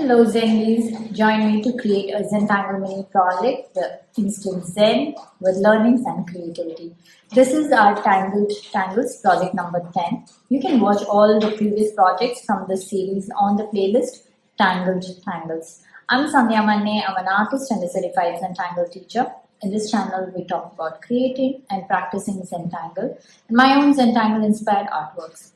Hello Zennies, join me to create a Zentangle Mini Project, the Instant Zen with learnings and creativity. This is our Tangled Tangles project number 10. You can watch all the previous projects from this series on the playlist Tangled Tangles. I'm SANDHYA MANNE, I'm an artist and a Certified Zentangle Teacher. In this channel, we talk about creating and practicing Zentangle and my own Zentangle inspired artworks.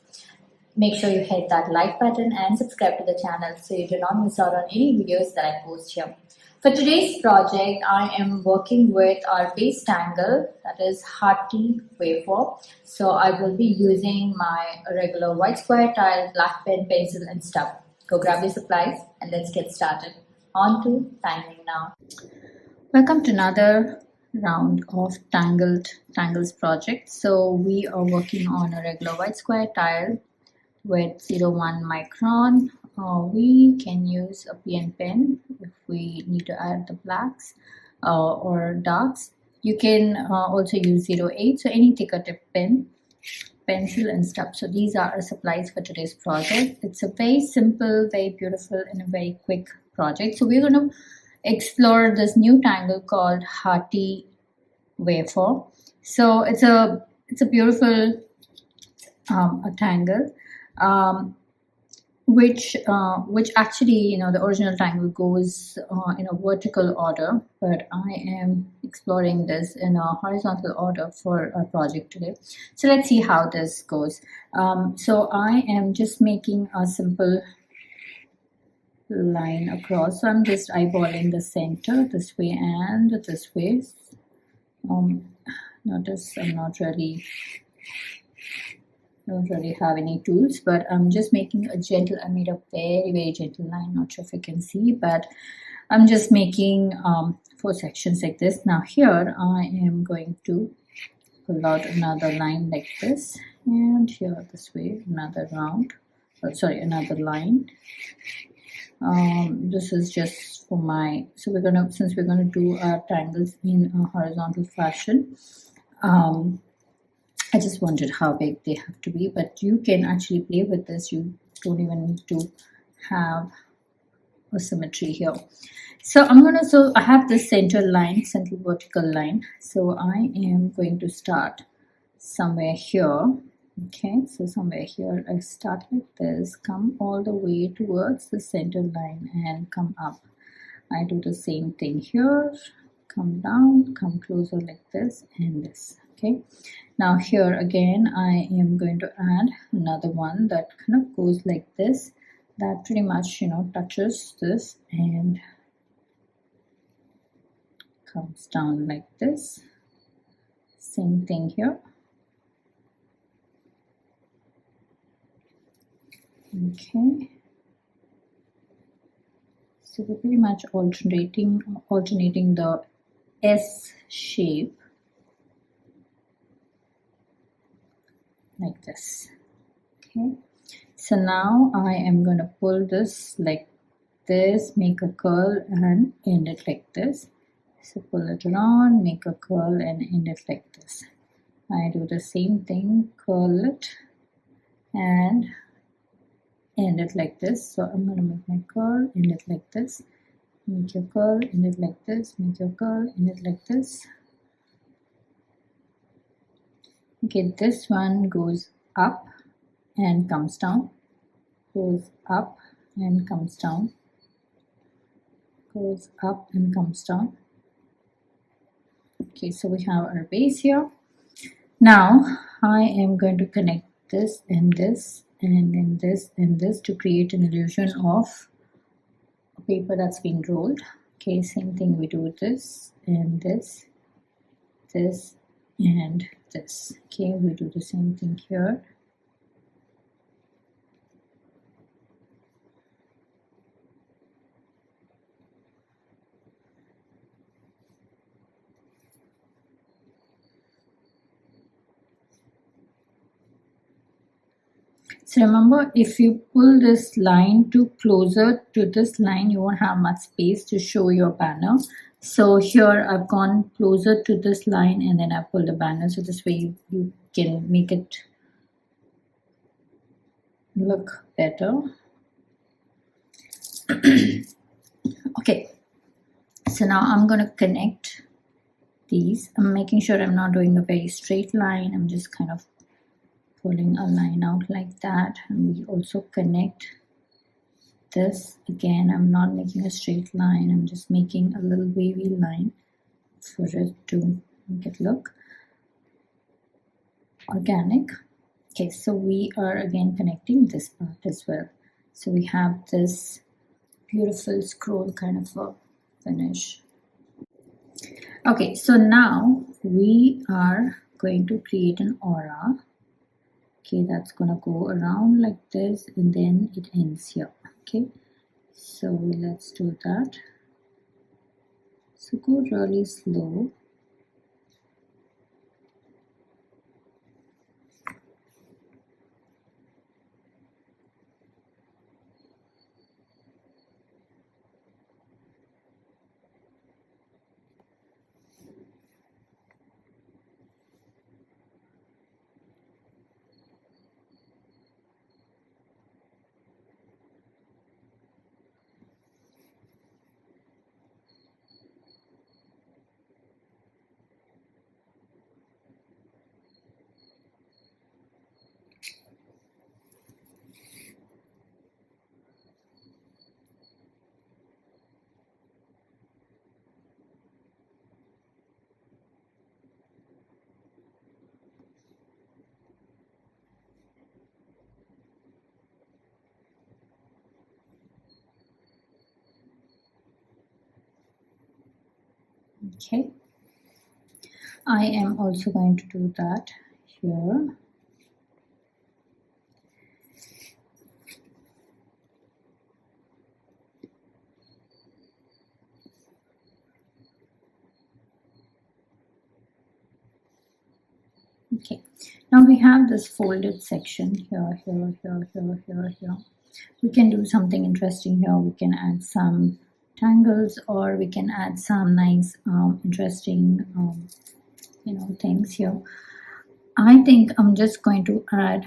Make sure you hit that like button and subscribe to the channel so you do not miss out on any videos that I post here. For today's project, I am working with our base tangle, that is HEARTY WYFORE. So I will be using my regular white square tile, black pen, pencil and stub. Go grab your supplies and let's get started. On to tangling now. Welcome to another round of Tangled Tangles project. So we are working on a regular white square tile with 0.1 micron. We can use a pen if we need to add the blacks or darks. You can also use 0.8, so any thicker tip pen, pencil and stub. So these are our supplies for today's project. It's a very simple, very beautiful and a very quick project. So we're going to explore this new tangle called HEARTY WYFORE. So it's a beautiful a tangle. Which actually, the original tangle goes in a vertical order, but I am exploring this in a horizontal order for our project today. So let's see how this goes. So I am just making a simple line across. So I'm just eyeballing the center this way and this way. Notice I'm don't really have any tools, but I'm just making a gentle, I made a very gentle line. Not sure if you can see, but I'm just making 4 sections like this. Now here I am going to pull out another line like this, and here this way another another line. This is just for my, so since we're gonna do our tangles in a horizontal fashion, I just wondered how big they have to be, but you can actually play with this. You don't even need to have a symmetry here. So I have this center vertical line. So I am going to start somewhere here. Okay, so somewhere here I start like this, come all the way towards the center line and come up. I do the same thing here, come down, come closer like this and this. Okay, now here again I am going to add another one that kind of goes like this, that pretty much touches this and comes down like this. Same thing here. Okay, so we're pretty much alternating the S shape like this. Okay, so now I am going to pull this like this, make a curl and end it like this. So pull it around, make a curl and end it like this. I do the same thing, curl it and end it like this. So I'm going to make my curl, end it like this, make your curl, end it like this, make your curl, end it like this. Okay, this one goes up and comes down, goes up and comes down, goes up and comes down. Okay, so we have our base here. Now I am going to connect this and this and then this and this to create an illusion of a paper that's been rolled. Okay, same thing, we do this and this, this and this. Okay, we do the same thing here. So remember, if you pull this line too closer to this line, you won't have much space to show your banner. So here I've gone closer to this line and then I pull the banner. So this way you can make it look better. Okay, so now I'm going to connect these. I'm making sure I'm not doing a very straight line. I'm just kind of pulling a line out like that. And we also connect this. Again, I'm not making a straight line. I'm just making a little wavy line for it to make it look organic. Okay, so we are again connecting this part as well. So we have this beautiful scroll kind of a finish. Okay, so now we are going to create an aura. Okay, that's gonna go around like this and then it ends here. Okay, so let's do that. So go really slow. Okay, I am also going to do that here. Okay, now we have this folded section here. We can do something interesting here. We can add some tangles, or we can add some nice interesting things here. I think I'm just going to add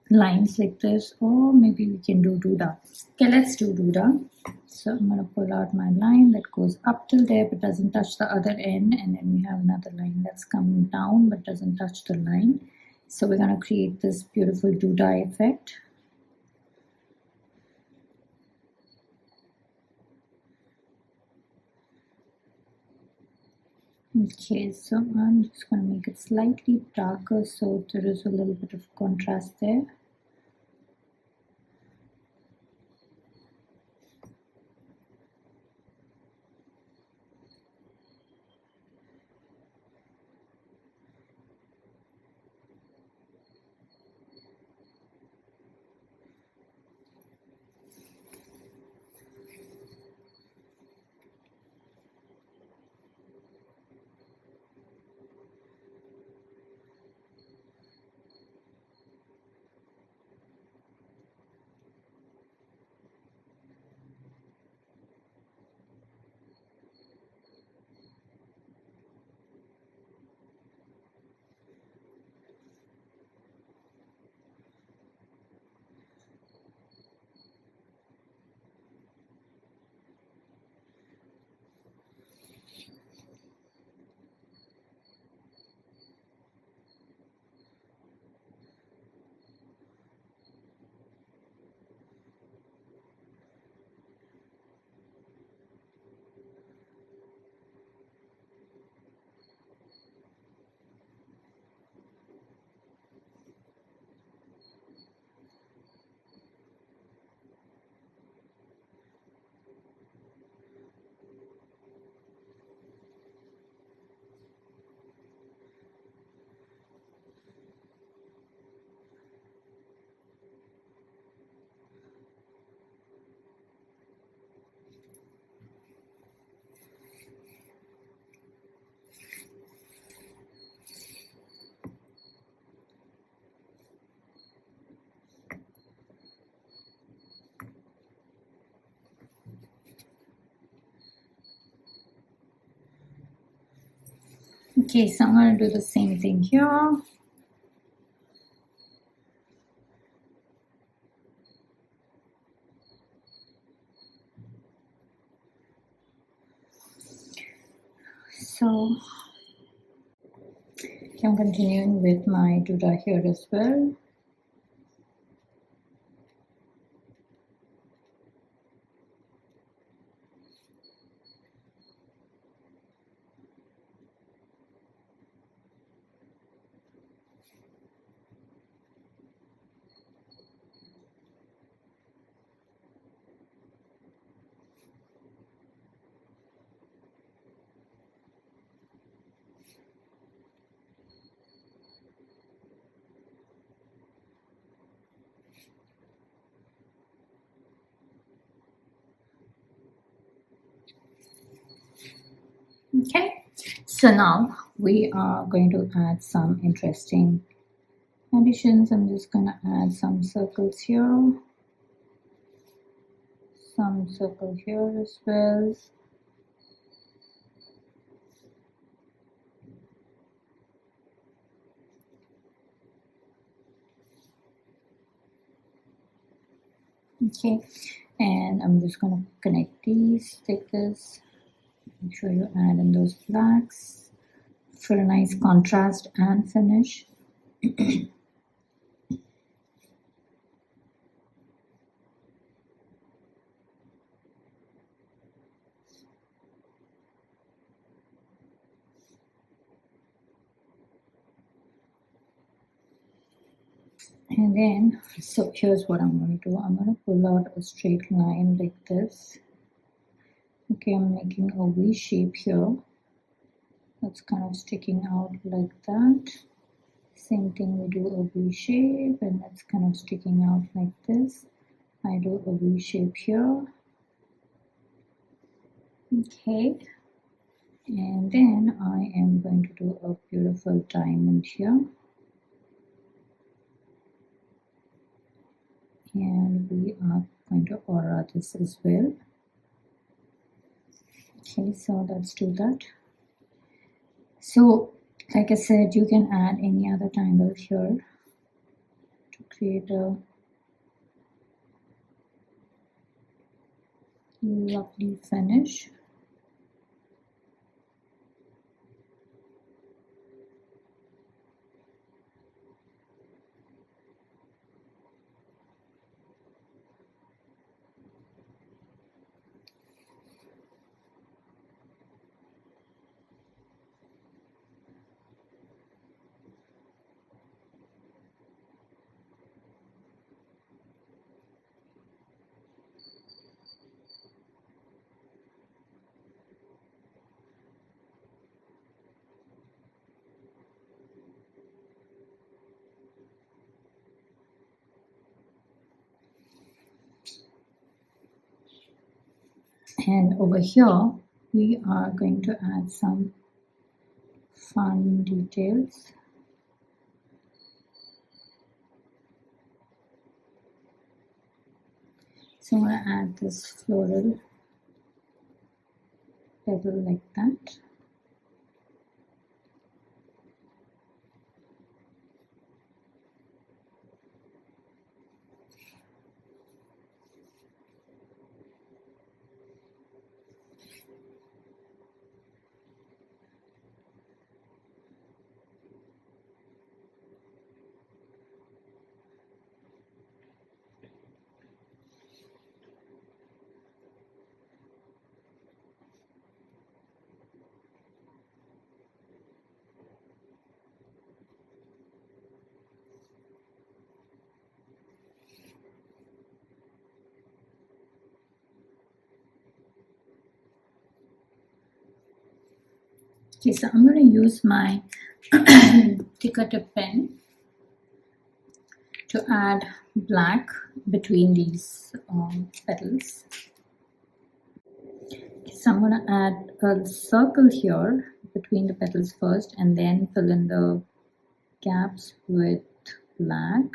lines like this, or maybe we can do DOODAH. Okay, let's do DOODAH. So I'm going to pull out my line that goes up till there but doesn't touch the other end, and then we have another line that's coming down but doesn't touch the line. So we're going to create this beautiful DOODAH effect. Okay, so I'm just going to make it slightly darker so there is a little bit of contrast there. Okay, so I'm going to do the same thing here. So I'm continuing with my DOODAH here as well. Okay, so now we are going to add some interesting additions. I'm just going to add some circles here, some circle here as well. Okay, and I'm just going to connect these, take this, make sure you add in those blacks for a nice contrast and finish. And then, so here's what I'm going to do. I'm going to pull out a straight line like this. Okay, I'm making a V shape here. That's kind of sticking out like that. Same thing, we do a V shape and that's kind of sticking out like this. I do a V shape here. Okay, and then I am going to do a beautiful diamond here. And we are going to aura this as well. Okay, so let's do that. So, like I said, you can add any other tangle here to create a lovely finish. And over here, we are going to add some fun details. So I'm going to add this floral petal like that. Okay, so I'm going to use my thicker tip pen to add black between these petals. Okay, so I'm going to add a circle here between the petals first and then fill in the gaps with black.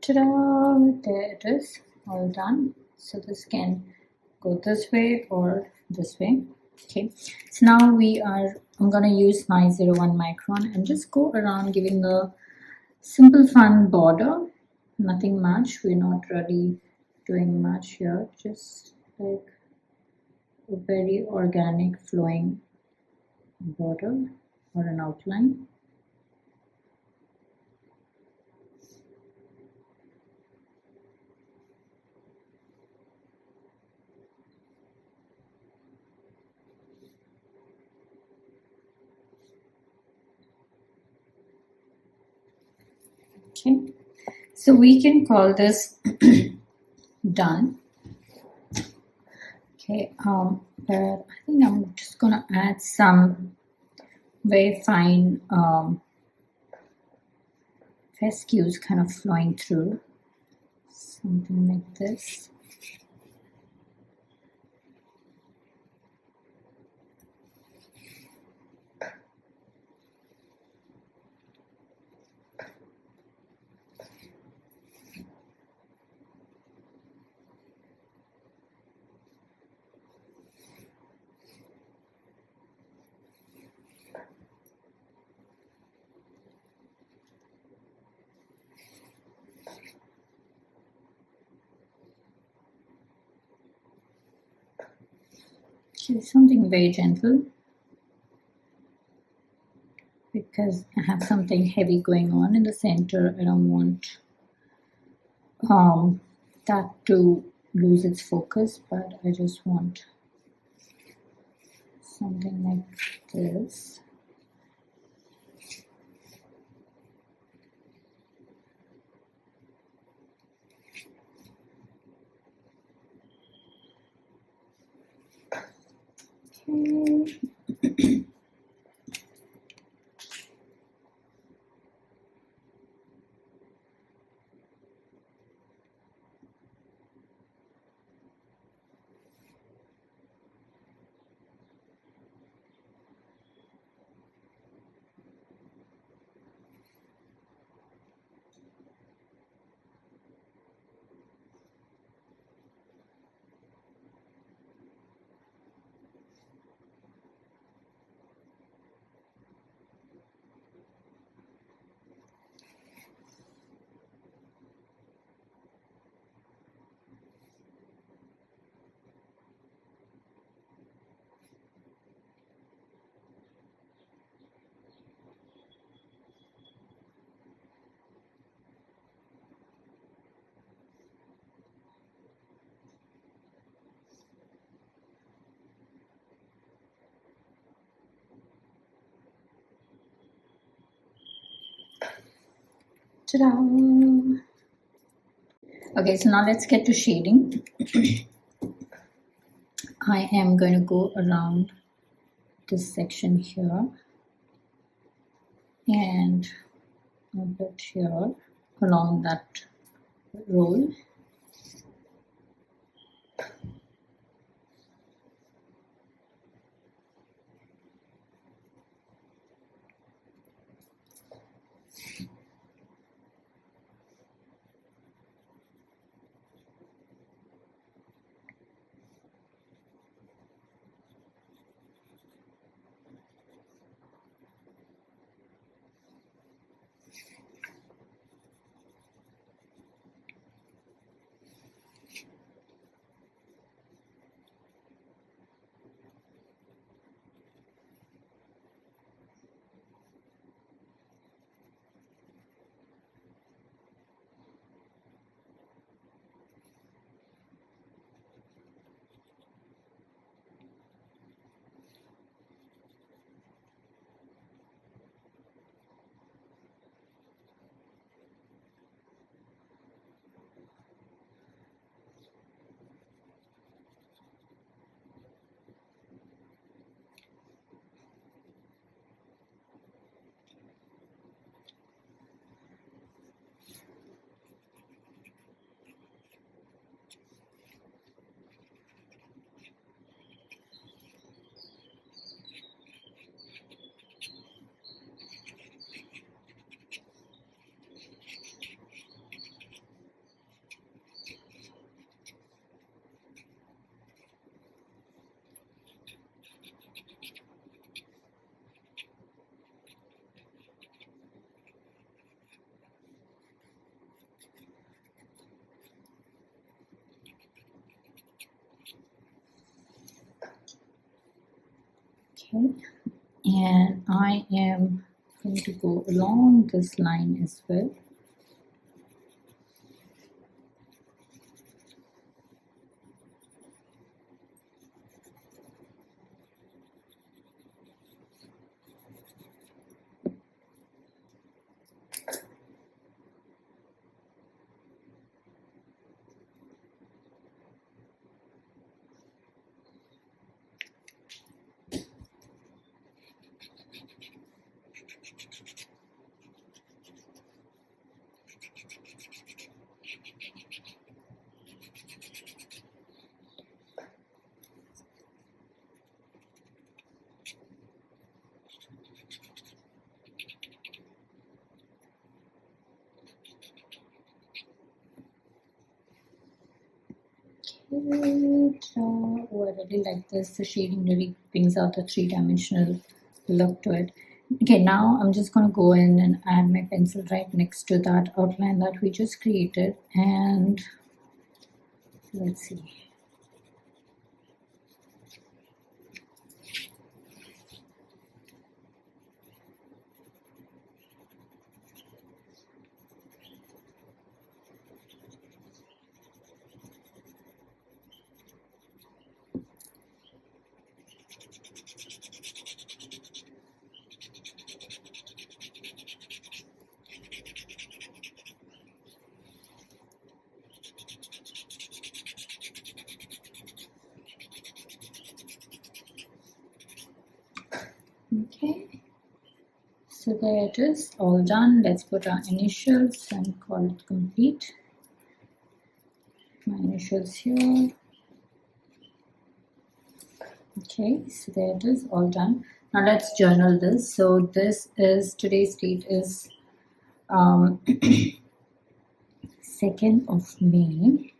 Ta-da! There it is, all done. So this can go this way or this way. Okay, so now I'm gonna use my 01 micron and just go around giving a simple fun border, nothing much. We're not really doing much here, just like a very organic flowing border or an outline. Okay, so we can call this done. Okay, but I think I'm just gonna add some very fine FESQUEs kind of flowing through, something like this. Okay, something very gentle, because I have something heavy going on in the center. I don't want that to lose its focus, but I just want something like this. Okay. Ta-da! Okay, so now let's get to shading. I am going to go around this section here and a bit here along that roll. Okay, and I am going to go along this line as well. Oh, I really like this. The shading really brings out the three-dimensional look to it. Okay, now I'm just going to go in and add my pencil right next to that outline that we just created, and let's see. Okay, so there it is, all done. Let's put our initials and call it complete. My initials here. Okay, so there it is, all done. Now let's journal this. So this is, today's date is 2nd of May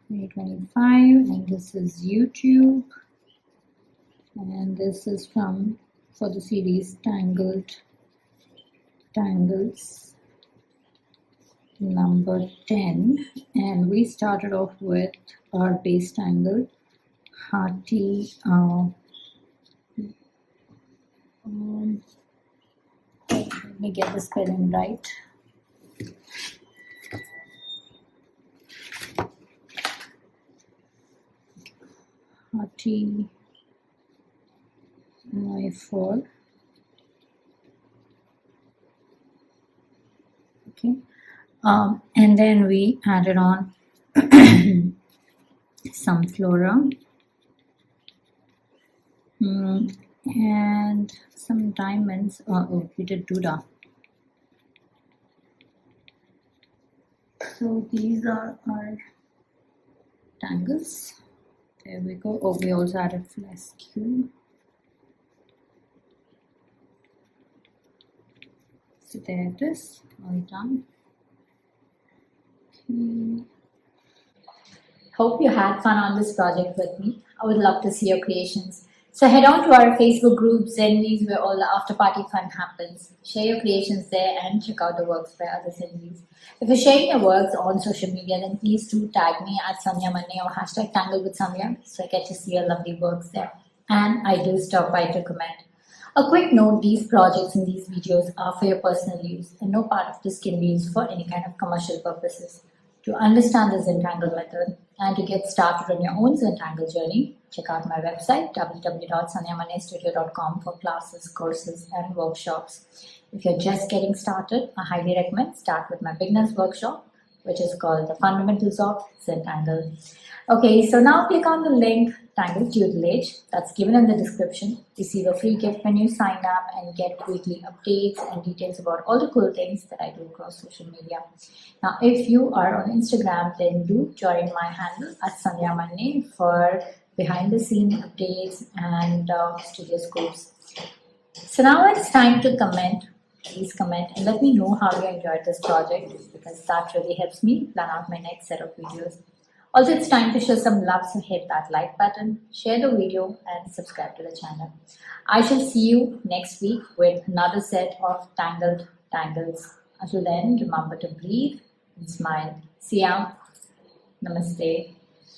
2025, and this is YouTube, and this is for the series Tangled Tangles number 10, and we started off with our base tangle, Hearty, let me get the spelling right. HEARTY WYFORE. Okay, and then we added on some FLORA and some diamonds. Oh, we did DOODAH. So these are our tangles. There we go. Oh, we also added FESQUE. So there it is, all done. Okay. Hope you had fun on this project with me. I would love to see your creations. So head on to our Facebook group, Zenvies, where all the after party fun happens. Share your creations there and check out the works by other Zenvies. If you're sharing your works on social media, then please do tag me at SANDHYA MANNE or hashtag Tangle with Sandhya, so I get to see your lovely works there. And I do stop by to comment. A quick note, these projects and these videos are for your personal use, and no part of this can be used for any kind of commercial purposes. To understand the Zentangle method and to get started on your own Zentangle journey, check out my website www.sandhyamannestudio.com for classes, courses and workshops. If you're just getting started, I highly recommend start with my beginners workshop, which is called the Fundamentals of Zentangle. Okay, so now click on the link Tangle tutelage that's given in the description. Receive a free gift when you sign up and get weekly updates and details about all the cool things that I do across social media. Now, if you are on Instagram, then do join my handle at SANDHYA MANNE for behind the scene updates and studio scoops. So now it's time to comment. Please comment and let me know how you enjoyed this project, because that really helps me plan out my next set of videos. Also, it's time to show some love, so hit that like button, share the video and subscribe to the channel. I shall see you next week with another set of Tangled Tangles. Until then, remember to breathe and smile. See ya. Namaste.